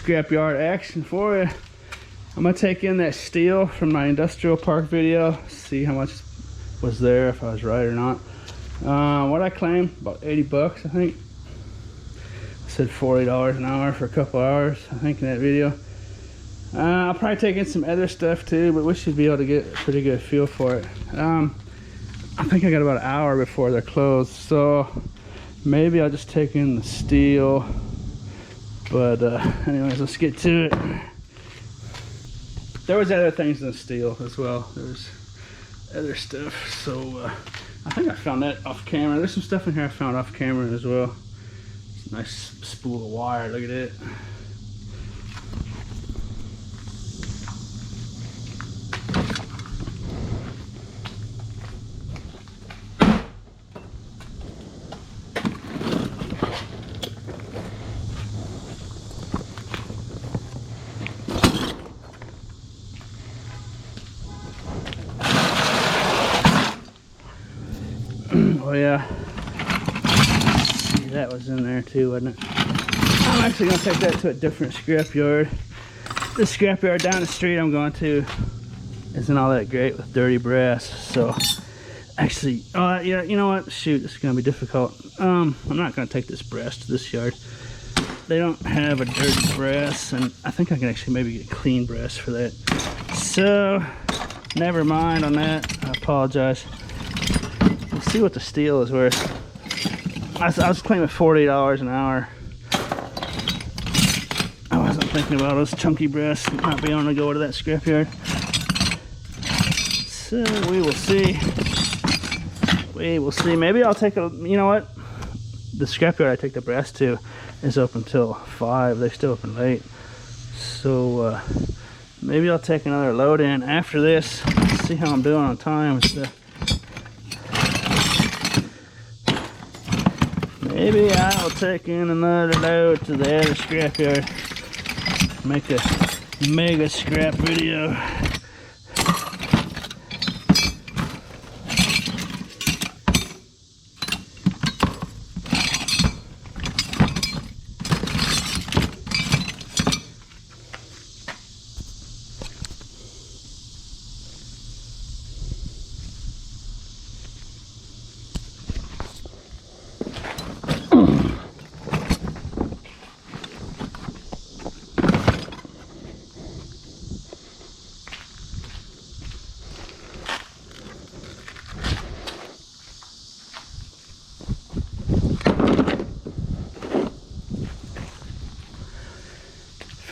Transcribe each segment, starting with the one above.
scrapyard action for you. I'm gonna take in that steel from my industrial park video, see how much was there, if I was right or not. What I claimed, about 80 bucks, I think. I said $40 an hour for a couple hours, I think, in that video. I'll probably take in some other stuff too, but we should be able to get a pretty good feel for it. I think I got about an hour before they're closed, so maybe I'll just take in the steel. But anyways, let's get to it. There was other things than steel as well. There's other stuff. So I think I found that off camera. There's some stuff in here I found off camera as well. It's a nice spool of wire. Look at it. Oh yeah, see, that was in there too, wasn't it? I'm actually going to take that to a different scrapyard. The scrapyard down the street I'm going to isn't all that great with dirty brass, so actually, yeah, you know what, shoot, this is going to be difficult. I'm not going to take this brass to this yard. They don't have a dirty brass, and I think I can actually maybe get clean brass for that. So, never mind on that, I apologize. See what the steel is worth. I was claiming $40 an hour. I wasn't thinking about those chunky brass not being able to go to that scrapyard. So we will see. We will see. Maybe I'll take a, you know what? The scrapyard I take the brass to is open till 5. They're still open late. So maybe I'll take another load in after this. See how I'm doing on time and stuff. Maybe I'll take in another load to the other scrapyard. Make a mega scrap video.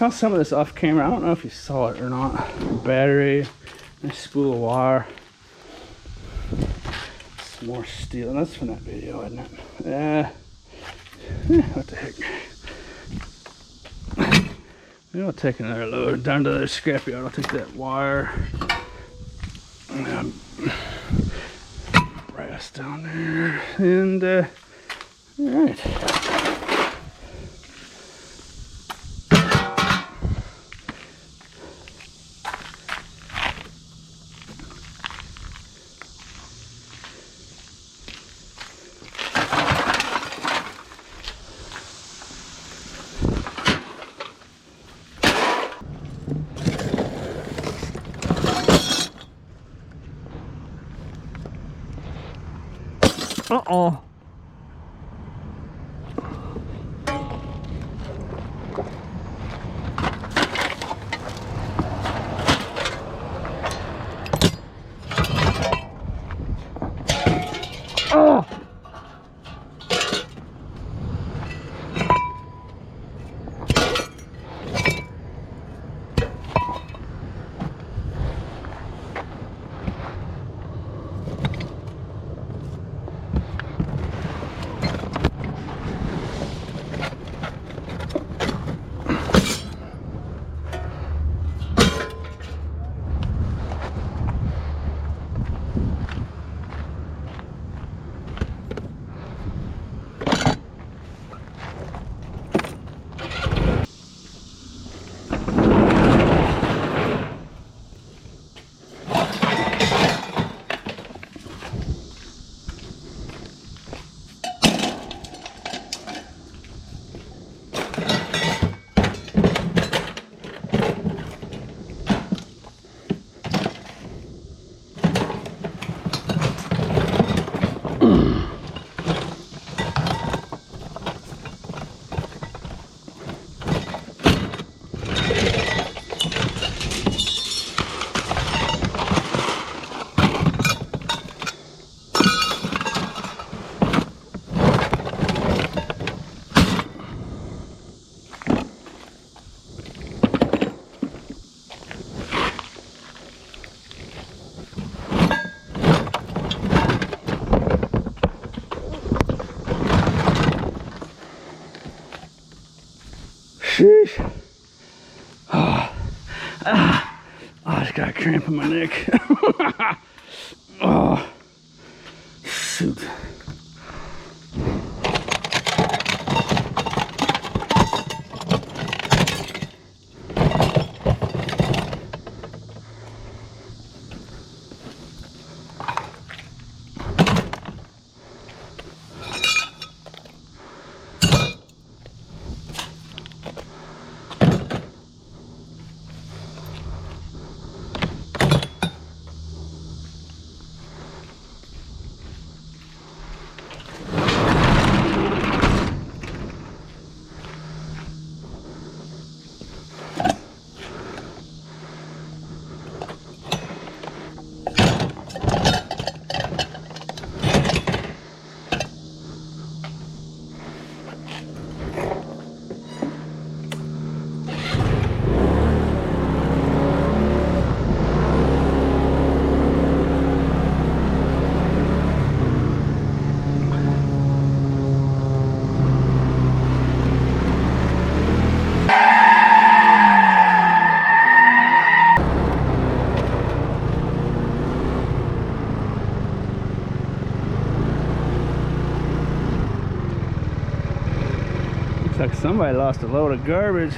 Found some of this off camera. I don't know if you saw it or not. Battery, a spool of wire, some more steel. And that's from that video, isn't it? What the heck? Maybe I'll take another load down to the scrapyard. I'll take that wire and brass down there. And all right. Uh-oh. Oh! cramp in my neck. Oh, shoot. Looks like somebody lost a load of garbage.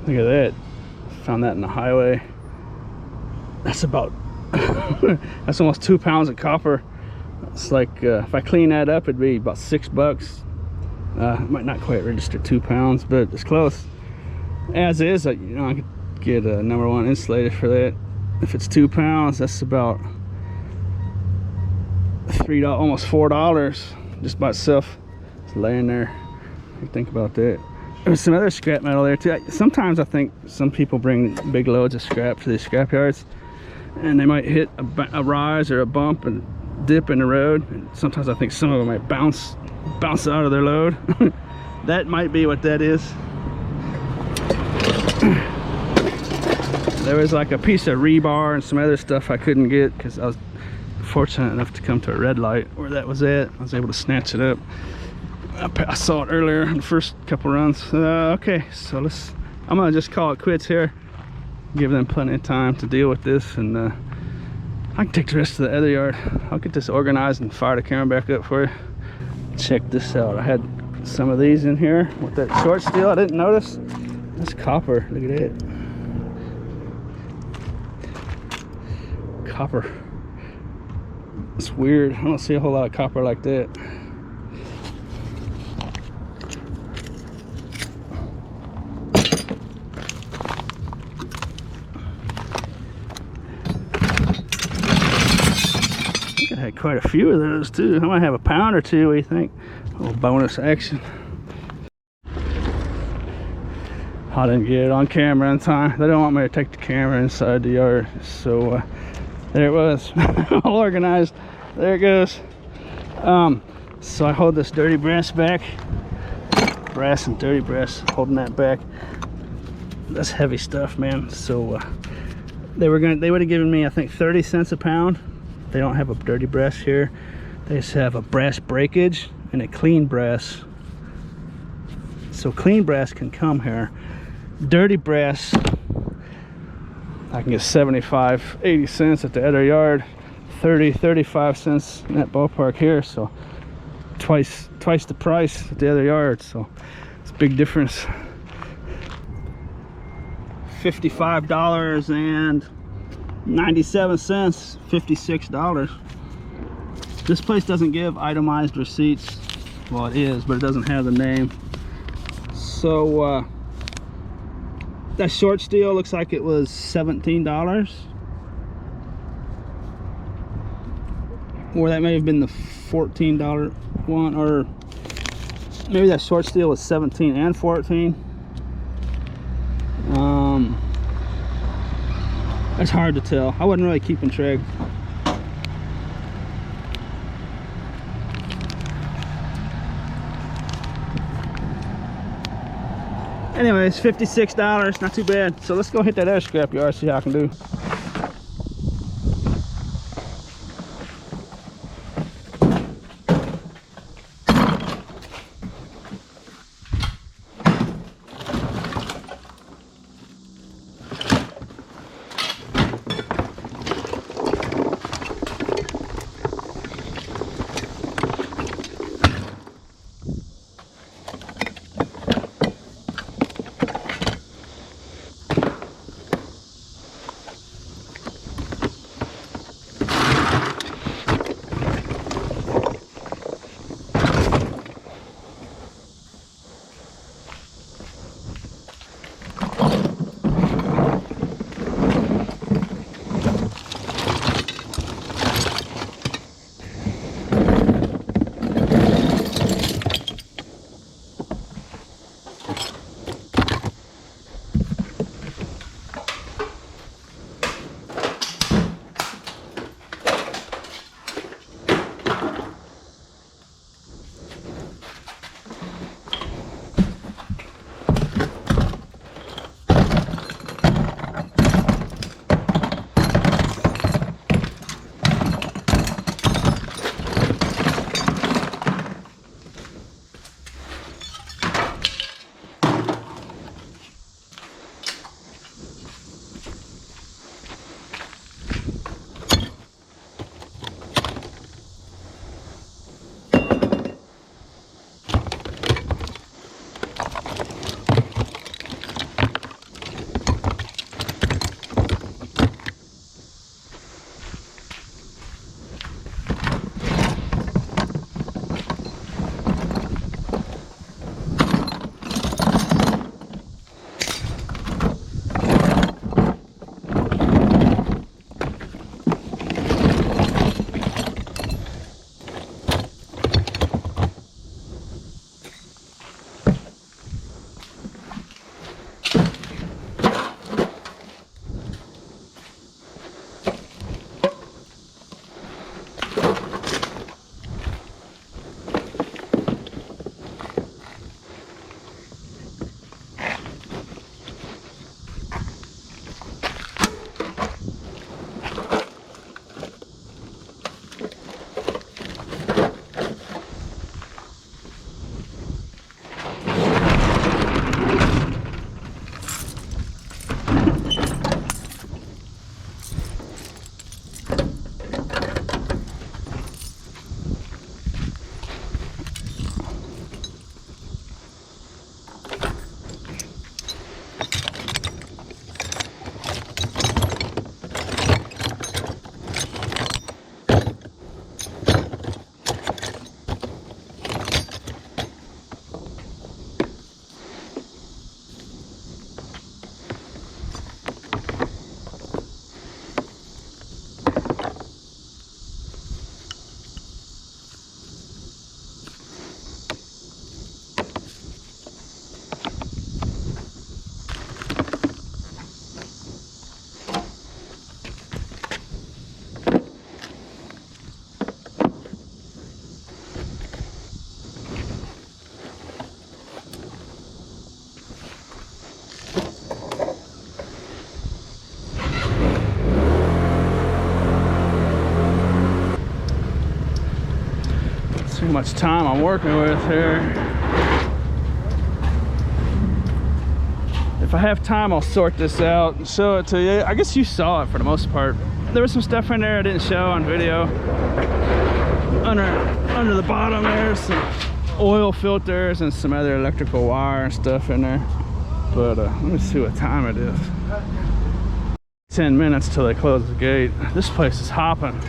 Look at that. Found that in the highway. That's about that's almost 2 pounds of copper. It's like if I clean that up, it'd be about $6. It might not quite register 2 pounds, but it's close. As is, you know, I could get a #1 insulated for that. If it's 2 pounds, that's about $3, almost $4 just by itself. It's laying there. You think about that. There's some other scrap metal there too. Sometimes I think some people bring big loads of scrap to these scrap yards, and they might hit a rise or a bump and dip in the road. And sometimes I think some of them might bounce out of their load. That might be what that is. There was like a piece of rebar and some other stuff I couldn't get because I was fortunate enough to come to a red light where that was at. I was able to snatch it up. I saw it earlier in the first couple runs. Okay, so I'm gonna just call it quits here. Give them plenty of time to deal with this, and I can take the rest of the other yard. I'll get this organized and fire the camera back up for you. Check this out. I had some of these in here with that short steel. I didn't notice. That's copper. Look at it. Copper. It's weird. I don't see a whole lot of copper like that. I think I had quite a few of those too. I might have a pound or two. What do you think? A little bonus action. I didn't get it on camera in time. They don't want me to take the camera inside the yard, so there it was. All organized. There it goes. So I hold this dirty brass back. Brass and dirty brass, holding that back. That's heavy stuff, man. So they would have given me, I think, 30 cents a pound. They don't have a dirty brass here. They just have a brass breakage and a clean brass. So clean brass can come here. Dirty brass, I can get 75, 80 cents at the other yard, 30, 35 cents in that ballpark here. So twice the price at the other yard. So it's a big difference. $55.97, $56. This place doesn't give itemized receipts. Well, it is, but it doesn't have the name. So that short steel looks like it was $17. Or that may have been the $14 one, or maybe that short steel was 17 and 14. It's hard to tell. I wasn't really keeping track. Anyways, $56, not too bad. So let's go hit that other scrap yard, see how I can do. much time I'm working with here. If I have time, I'll sort this out and show it to you. I guess you saw it for the most part. There was some stuff in there I didn't show on video. Under the bottom there's some oil filters and some other electrical wire and stuff in there. But let me see what time it is. 10 minutes till they close the gate. This place is hopping.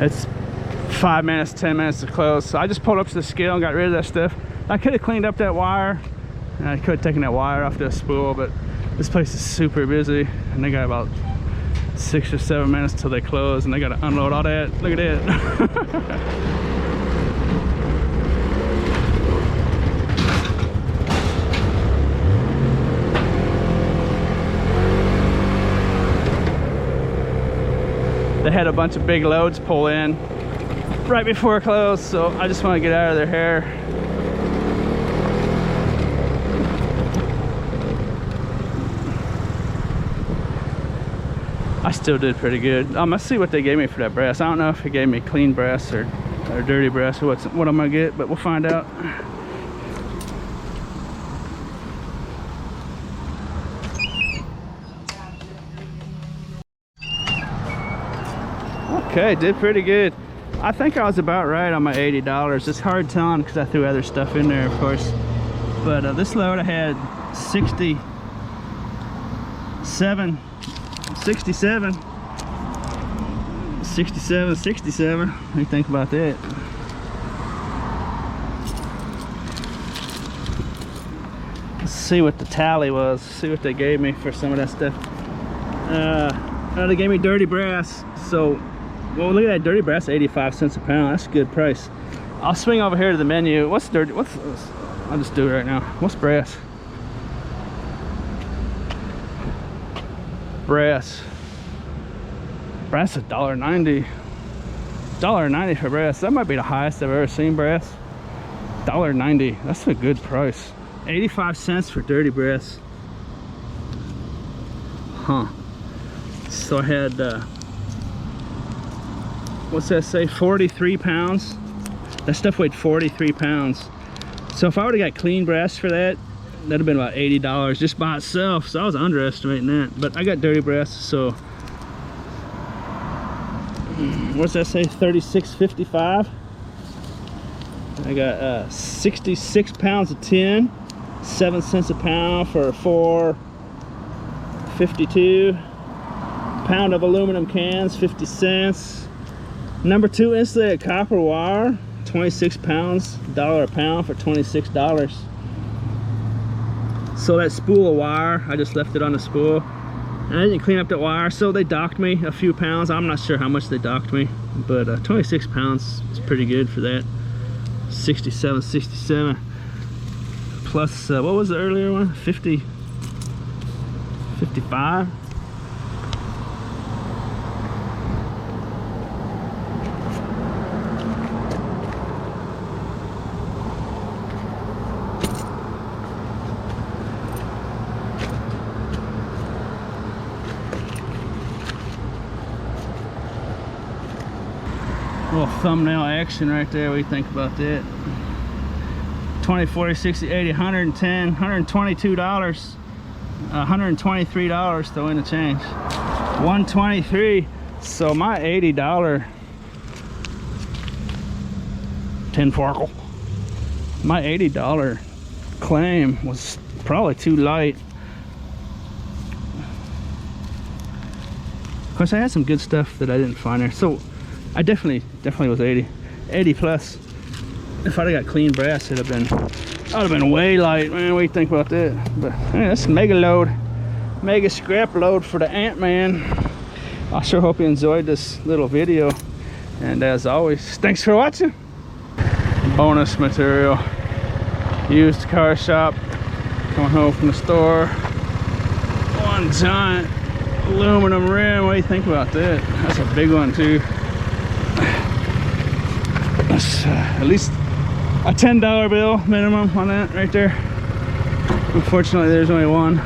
It's 5 minutes, 10 minutes to close. So I just pulled up to the scale and got rid of that stuff. I could have cleaned up that wire, and I could have taken that wire off the spool, but this place is super busy, and they got about 6 or 7 minutes till they close, and they got to unload all that. Look at that. They had a bunch of big loads pull in right before close, so I just want to get out of their hair. I still did pretty good. Let's see what they gave me for that brass. I don't know if they gave me clean brass or dirty brass or what I'm gonna get, but we'll find out. Okay, did pretty good. I think I was about right on my $80. It's hard telling because I threw other stuff in there, of course. But this load I had 67. What do you think about that? Let's see what the tally was. See what they gave me for some of that stuff. They gave me dirty brass. So, well, look at that dirty brass, 85 cents a pound. That's a good price. I'll swing over here to the menu. What's dirty? I'll just do it right now. What's brass? Brass is $1.90. $1.90 for brass. That might be the highest I've ever seen brass. $1.90. That's a good price. 85 cents for dirty brass. Huh. So I had what's that say? 43 pounds. That stuff weighed 43 pounds. So if I would have got clean brass for that, that'd have been about $80 just by itself. So I was underestimating that. But I got dirty brass, so what's that say? 36.55. I got 66 pounds of tin, 7 cents a pound for $4.52. Pound of aluminum cans, 50 cents. Number 2 insulated copper wire, 26 pounds, $1 a pound for $26. So that spool of wire, I just left it on the spool. And I didn't clean up that wire, so they docked me a few pounds. I'm not sure how much they docked me, but 26 pounds is pretty good for that. 67. Plus, what was the earlier one? 55? Little thumbnail action right there. What do you think about that? 20, 40, 60, 80, 110, $122, $123 throw in the change. 123. So my $80 tin forkle, my $80 claim was probably too light. Of course, I had some good stuff that I didn't find there, so I definitely was 80 plus. If I'd have got clean brass, I'd have been way light, man. What do you think about that? But man, that's a mega load, mega scrap load for the Ant-Man. I sure hope you enjoyed this little video, and as always, thanks for watching. Bonus material, used car shop, coming home from the store. One giant aluminum rim. What do you think about that? That's a big one too. At least $10 bill minimum on that right there. Unfortunately, there's only one.